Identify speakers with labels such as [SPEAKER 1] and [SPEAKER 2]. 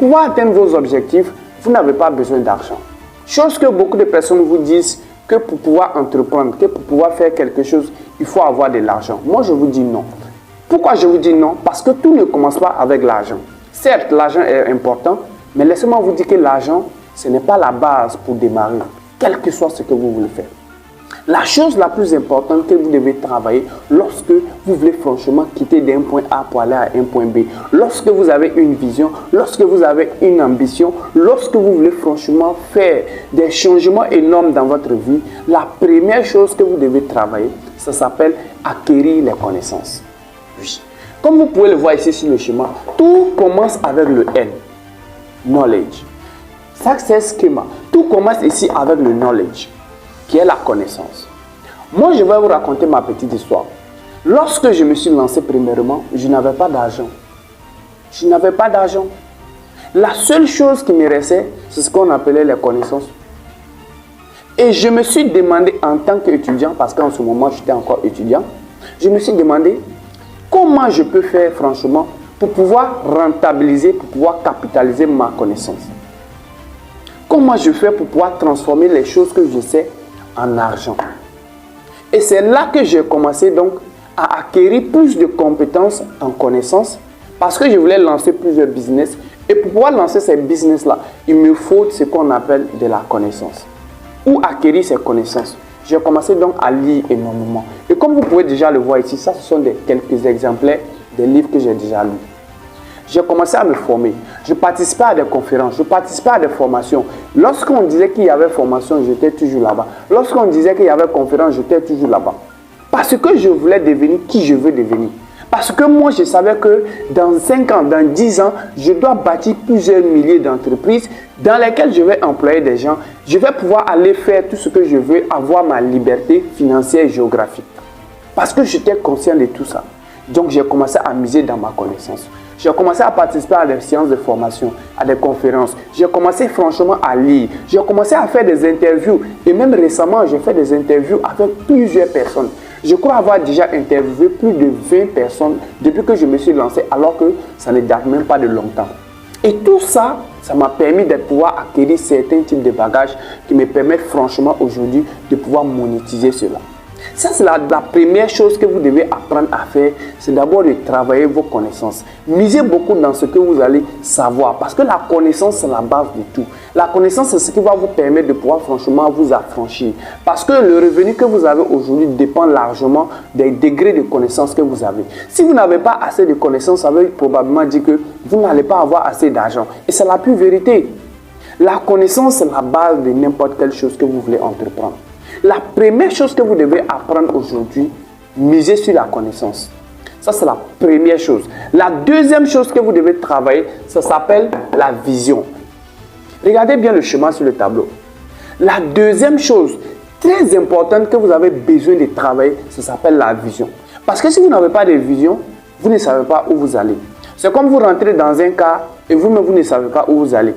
[SPEAKER 1] Pour atteindre vos objectifs, vous n'avez pas besoin d'argent. Chose que beaucoup de personnes vous disent que pour pouvoir entreprendre, que pour pouvoir faire quelque chose, il faut avoir de l'argent. Moi, je vous dis non. Pourquoi je vous dis non? Parce que tout ne commence pas avec l'argent. Certes, l'argent est important, mais laissez-moi vous dire que l'argent, ce n'est pas la base pour démarrer, quel que soit ce que vous voulez faire. La chose la plus importante que vous devez travailler lorsque vous voulez franchement quitter d'un point A pour aller à un point B, lorsque vous avez une vision, lorsque vous avez une ambition, lorsque vous voulez franchement faire des changements énormes dans votre vie, la première chose que vous devez travailler, ça s'appelle acquérir les connaissances. Oui. Comme vous pouvez le voir ici sur le schéma, tout commence avec le N, knowledge. Success schema, tout commence ici avec le knowledge, qui est la connaissance. Moi, je vais vous raconter ma petite histoire. Lorsque je me suis lancé premièrement, je n'avais pas d'argent. Je n'avais pas d'argent. La seule chose qui me restait, c'est ce qu'on appelait les connaissances. Et je me suis demandé en tant qu'étudiant, parce qu'en ce moment, j'étais encore étudiant, je me suis demandé comment je peux faire franchement pour pouvoir rentabiliser, pour pouvoir capitaliser ma connaissance. Comment je fais pour pouvoir transformer les choses que je sais en argent. Et c'est là que j'ai commencé donc à acquérir plus de compétences en connaissances parce que je voulais lancer plusieurs business. Et pour pouvoir lancer ces business-là, il me faut ce qu'on appelle de la connaissance. Ou acquérir ces connaissances. J'ai commencé donc à lire énormément. Et comme vous pouvez déjà le voir ici, ça ce sont quelques exemplaires des livres que j'ai déjà lus. J'ai commencé à me former. Je participais à des conférences, je participais à des formations. Lorsqu'on disait qu'il y avait formation, j'étais toujours là-bas. Lorsqu'on disait qu'il y avait conférence, j'étais toujours là-bas. Parce que je voulais devenir qui je veux devenir. Parce que moi, je savais que dans 5 ans, dans 10 ans, je dois bâtir plusieurs milliers d'entreprises dans lesquelles je vais employer des gens. Je vais pouvoir aller faire tout ce que je veux, avoir ma liberté financière et géographique. Parce que j'étais conscient de tout ça. Donc, j'ai commencé à miser dans ma connaissance. J'ai commencé à participer à des séances de formation, à des conférences. J'ai commencé franchement à lire. J'ai commencé à faire des interviews. Et même récemment, j'ai fait des interviews avec plusieurs personnes. Je crois avoir déjà interviewé plus de 20 personnes depuis que je me suis lancé, alors que ça ne date même pas de longtemps. Et tout ça, ça m'a permis de pouvoir acquérir certains types de bagages qui me permettent franchement aujourd'hui de pouvoir monétiser cela. Ça, c'est la première chose que vous devez apprendre à faire, c'est d'abord de travailler vos connaissances. Misez beaucoup dans ce que vous allez savoir, parce que la connaissance, c'est la base de tout. La connaissance, c'est ce qui va vous permettre de pouvoir franchement vous affranchir. Parce que le revenu que vous avez aujourd'hui dépend largement des degrés de connaissances que vous avez. Si vous n'avez pas assez de connaissances, ça veut probablement dire que vous n'allez pas avoir assez d'argent. Et c'est la pure vérité. La connaissance, c'est la base de n'importe quelle chose que vous voulez entreprendre. La première chose que vous devez apprendre aujourd'hui, miser sur la connaissance. Ça, c'est la première chose. La deuxième chose que vous devez travailler, ça s'appelle la vision. Regardez bien le schéma sur le tableau. La deuxième chose très importante que vous avez besoin de travailler, ça s'appelle la vision. Parce que si vous n'avez pas de vision, vous ne savez pas où vous allez. C'est comme vous rentrez dans un car et vous-même, vous ne savez pas où vous allez.